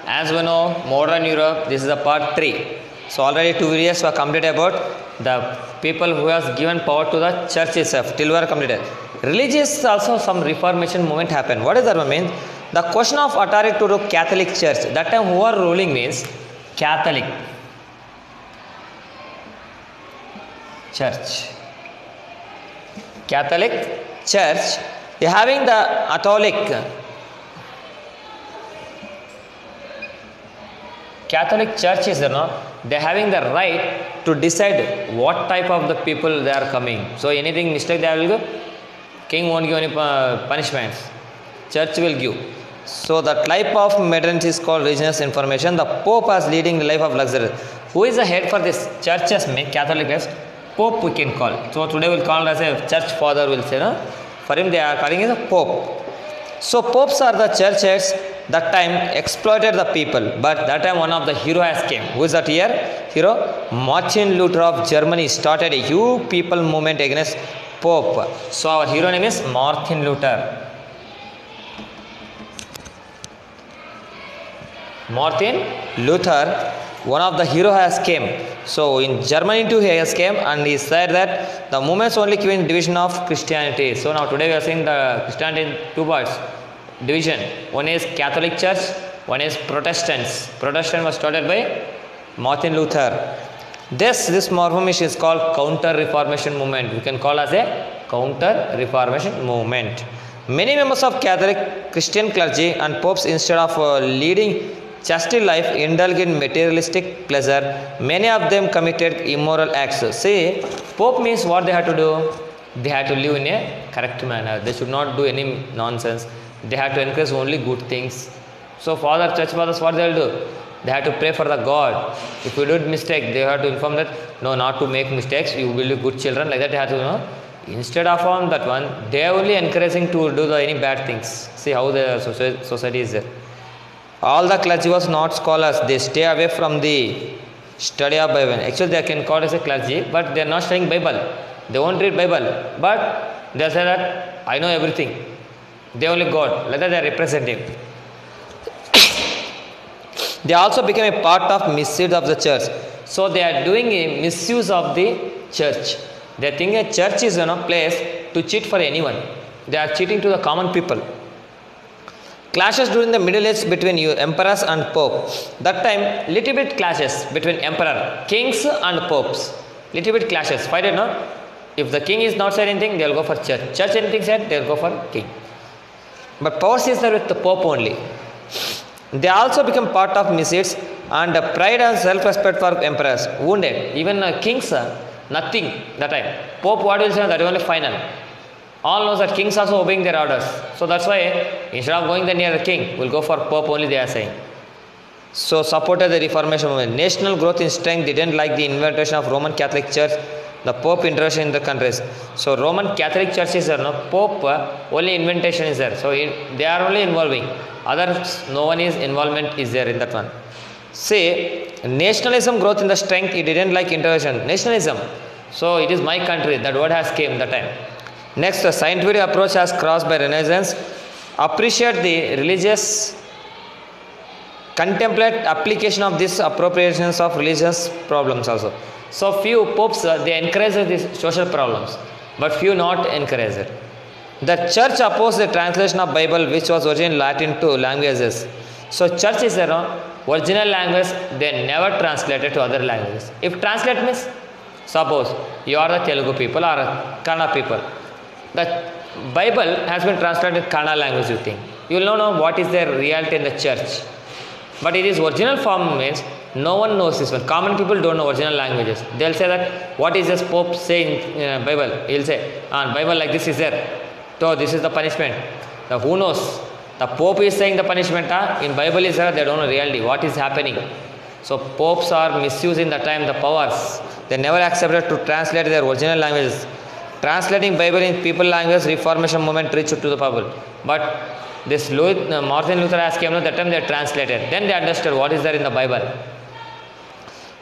as we know, modern Europe, this is a part 3. So already 2 videos were completed about the people who has given power to the church itself, till we are completed. Religious also some reformation movement happened. What does that mean? The question of authority to the Catholic Church. That time who are ruling means Catholic Church. Catholic Church, they having the Catholic Church is they having the right to decide what type of the people they are coming. So anything mistake they will go, king won't give any punishments. Church will give. So the type of modernity is called religious reformation. The Pope is leading the life of luxury. Who is the head for this churches? Catholic is Pope we can call. So today we'll call as a church father, will say, no? For him they are calling as a Pope. So popes are the church heads. That time exploited the people, but that time one of the hero has came. Who is that here? Hero Martin Luther of Germany started a huge people movement against Pope. So our hero name is Martin Luther. Martin Luther, one of the hero has came. So in Germany too he has came, and he said that the movements only given division of Christianity. So now today we are seeing the Christianity in 2 parts. Division. One is Catholic Church, one is Protestants. Protestant was started by Martin Luther. This reformation is called Counter-Reformation movement. We can call as a Counter-Reformation movement. Many members of Catholic Christian clergy and popes, instead of leading chastity life, indulge in materialistic pleasure. Many of them committed immoral acts. See, Pope means what they had to do? They had to live in a correct manner. They should not do any nonsense. They have to encourage only good things. So church fathers, what they will do? They have to pray for the God. If you do mistake, they have to inform that, no, not to make mistakes, you will be good children. Like that they have to, instead of on that one, they are only encouraging to do any bad things. See how the society is there. All the clergy was not scholars. They stay away from the study of Bible. Actually, they can call as a clergy, but they are not studying Bible. They won't read Bible. But they say that, I know everything. They only God, like that they are representing. They also became a part of misuse of the church. So they are doing a misuse of the church. They think a church is a place to cheat for anyone. They are cheating to the common people. Clashes during the Middle Ages between emperors and pope. That time, little bit clashes between emperor, kings and popes. Little bit clashes. Fight it, no? If the king is not said anything, they will go for church. Church anything said, they will go for king. But power is there with the Pope only. They also become part of misdeeds, and pride and self-respect for emperors wounded. Even kings, nothing that time. Pope what will say, that is only final. All knows that kings also obeying their orders. So that's why instead of going near the king, we'll go for Pope only, they are saying. So supported the Reformation movement. National growth in strength didn't like the invitation of Roman Catholic Church, the Pope intervention in the countries. So Roman Catholic Church is there, no? Pope only invitation is there. So they are only involving. Others, no one is involvement is there in that one. Say, nationalism growth in the strength, it didn't like intervention. Nationalism. So it is my country, that word has came that time. Next, the scientific approach has crossed by Renaissance. Appreciate the religious, contemplate application of these appropriations of religious problems also. So few popes, they encourage these social problems, but few not encourage it. The church opposed the translation of Bible, which was originally Latin, to languages. So church is there, original language, they never translated to other languages. If translate means, suppose you are the Telugu people or Kannada people. The Bible has been translated Kannada language, you think. You will not know what is their reality in the church. But it is original form means no one knows this one. Common people don't know original languages. They will say that what is this Pope saying in Bible? He will say, Bible like this is there. So this is the punishment. Now who knows? The Pope is saying the punishment. In Bible is there, they don't know reality. What is happening? So popes are misusing the time, the powers. They never accepted to translate their original languages. Translating Bible in people language, Reformation movement reached to the people. But this Martin Luther has came at that time they translated. Then they understood what is there in the Bible.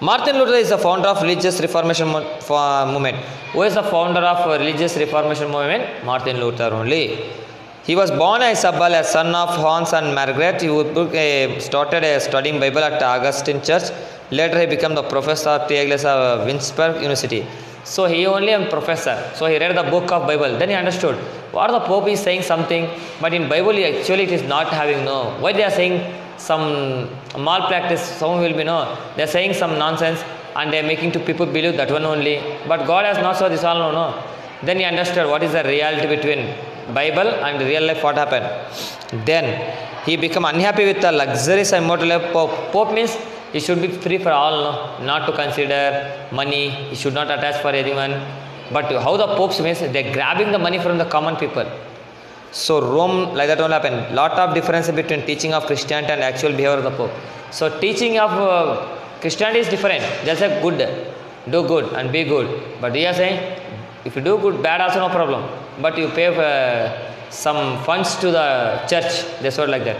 Martin Luther is the founder of Religious Reformation movement. Who is the founder of Religious Reformation movement? Martin Luther only. He was born as Isabel, a son of Hans and Margaret. He started studying Bible at Augustine Church. Later he became the professor at Winsberg University. So he only a professor. So he read the book of Bible. Then he understood what the Pope is saying something, but in Bible actually it is not having no. Why they are saying some malpractice? Some will be no. They are saying some nonsense and they are making to people believe that one only. But God has not saw this all no. Then he understood what is the reality between Bible and real life, what happened. Then he became unhappy with the luxurious and immortal life. Pope means he should be free for all, no? Not to consider money. He should not attach for anyone. But how the popes means they are grabbing the money from the common people. So Rome like that won't happen. Lot of difference between teaching of Christianity and actual behavior of the Pope. So teaching of Christianity is different. Just like good, do good and be good. But he is saying if you do good, bad also no problem. But you pay some funds to the church. They sort like that.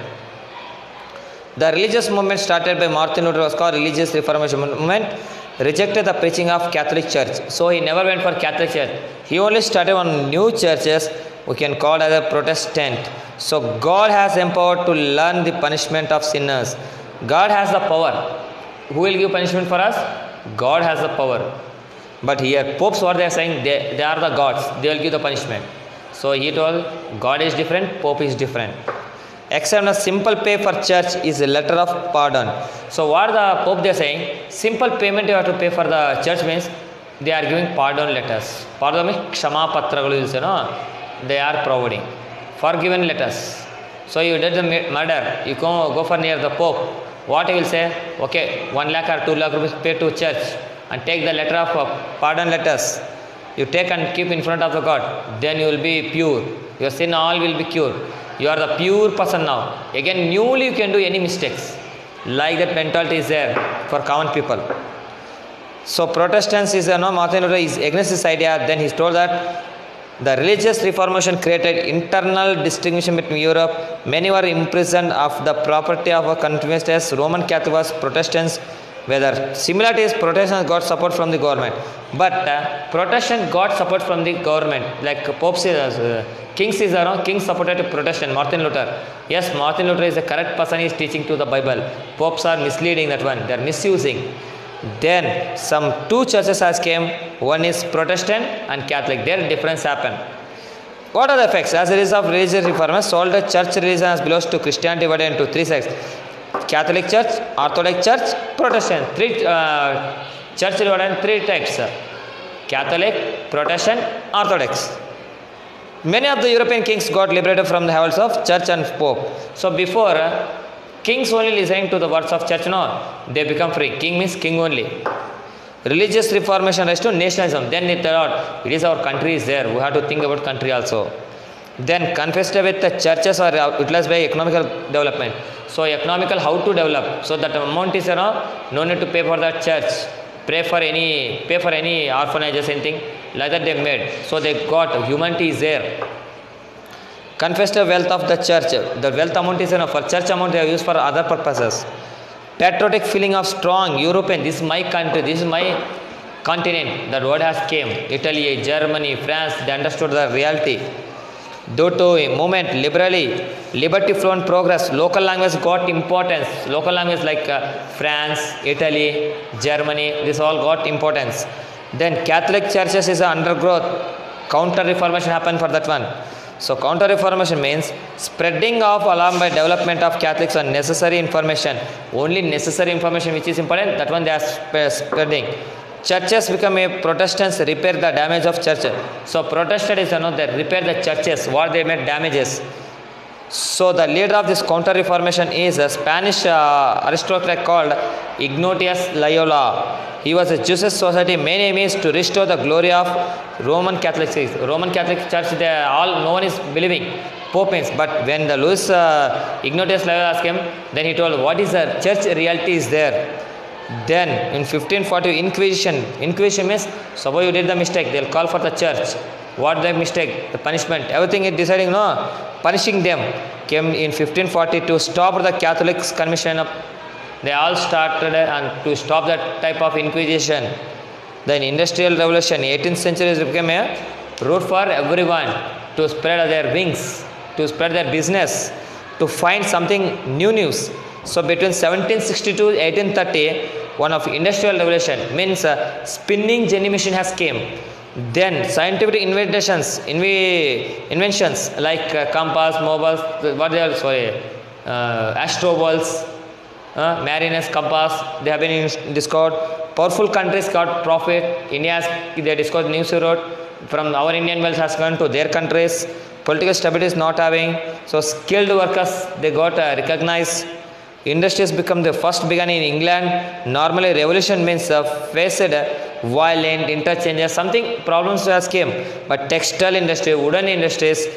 The religious movement started by Martin Luther was called Religious Reformation movement. Rejected the preaching of Catholic Church. So he never went for Catholic Church. He only started on new churches we can call as a Protestant. So God has empowered to learn the punishment of sinners. God has the power. Who will give punishment for us? God has the power. But here popes what they are saying, they are the gods. They will give the punishment. So he told God is different, Pope is different. Except a simple pay for church is a letter of pardon. So what the Pope they are saying, simple payment you have to pay for the church means they are giving pardon letters. Pardon means kshama patragalu, you know, they are providing forgiven letters. So you did the murder, you go for near the Pope. What he will say? Okay, 1 lakh or 2 lakh rupees pay to church and take the letter of pardon letters. You take and keep in front of the God. Then you will be pure. Your sin all will be cured. You are the pure person now. Again, newly you can do any mistakes. Like that mentality is there for common people. So Protestants is Martin Luther is against this idea. Then he told that the religious reformation created internal distinction between Europe. Many were imprisoned of the property of a confessed as Roman Catholics, Protestants. Whether similarities, Protestants got support from the government. But Protestant got support from the government. Like Pope says, Kings is King supported Protestant, Martin Luther. Yes, Martin Luther is the correct person, he is teaching to the Bible. Popes are misleading that one, they are misusing. Then some two churches has came, one is Protestant and Catholic. Their difference happened. What are the effects? As a result of religious reformers, all the church religion as belongs to Christianity divided into three sects. Catholic Church, Orthodox Church, Protestant. Three church divided in three types: Catholic, Protestant, Orthodox. Many of the European kings got liberated from the habits of church and pope. So before kings only listening to the words of church, no, they become free. King means king only. Religious reformation rise to nationalism. Then they thought it is our country is there. We have to think about country also. Then confessed with the churches are utilized by economical development. So economical how to develop. So that amount is no need to pay for the church. Pay for any orphanages, anything like that they made. So they got humanity is there. Confessed the wealth of the church. The wealth amount is enough. For church amount they are used for other purposes. Patriotic feeling of strong European. This is my country. This is my continent. The word has came. Italy, Germany, France. They understood the reality. Due to a movement liberty flow and progress, local language got importance. Local language like France, Italy, Germany, this all got importance. Then Catholic churches is an undergrowth. Counter reformation happened for that one. So counter reformation means spreading of alarm by development of Catholics on necessary information. Only necessary information which is important, that one they are spreading. Churches become a Protestants repair the damage of church. So Protestant is they repair the churches what they made damages. So the leader of this counter reformation is a Spanish aristocrat called Ignatius Loyola. He was a Jewish society main aim is to restore the glory of Roman Catholic Church. Roman Catholic Church they all no one is believing Pope means. But when the Ignatius Loyola came, then he told what is the church reality is there. Then in 1540 Inquisition means suppose you did the mistake, they'll call for the church. What the mistake, the punishment, everything is deciding punishing them. Came in 1540 to stop the Catholics commission up. They all started and to stop that type of Inquisition. Then Industrial Revolution, 18th century became a route for everyone to spread their wings to spread their business, to find something news. So between 1760 to 1830, one of industrial revolution means spinning jenny machine has came. Then scientific inventions like compass, mobiles, what they are astroballs, mariners compass, they have been discovered. Powerful countries got profit. India they discovered news road from our Indian wealth has gone to their countries. Political stability is not having. So skilled workers they got recognized. Industries become the first began in England. Normally revolution means faced violent interchanges, something problems has came. But textile industry, wooden industries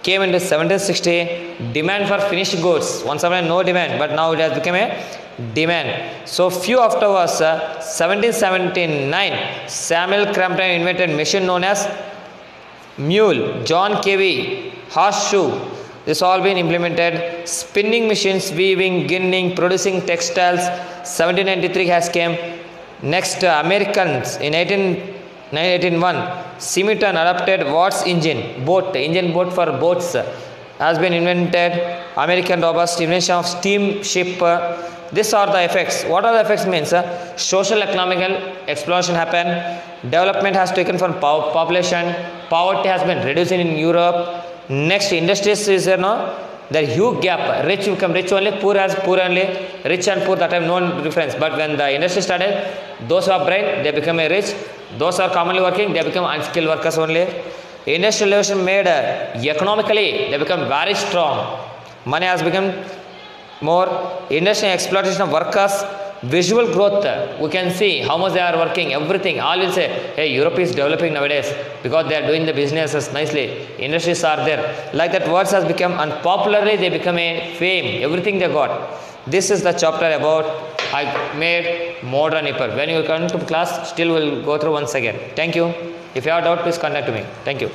came into 1760. Demand for finished goods. Once upon no demand, but now it has become a demand. So few afterwards, 1779, Samuel Crampton invented machine known as mule. John Cavey, horseshoe. This all been implemented. Spinning machines, weaving, ginning, producing textiles. 1793 has came. Next, Americans in 1901, Symington adopted Watt's engine boat for boats has been invented. American robust invention of steamship. These are the effects. What are the effects means? Social economical explosion happened. Development has taken from population. Poverty has been reduced in Europe. Next, industries is the huge gap. Rich become rich only, poor as poor only. Rich and poor that have no difference. But when the industry started, those who are bright they become a rich. Those who are commonly working they become unskilled workers only. Industrial revolution made economically they become very strong. Money has become more. Industrial exploitation of workers. Visual growth, we can see how much they are working, everything. All will say, hey, Europe is developing nowadays because they are doing the businesses nicely. Industries are there. Like that, words has become unpopularly, they become a fame, everything they got. This is the chapter about I made modern paper. When you come to class, still we'll go through once again. Thank you. If you have doubt, please contact me. Thank you.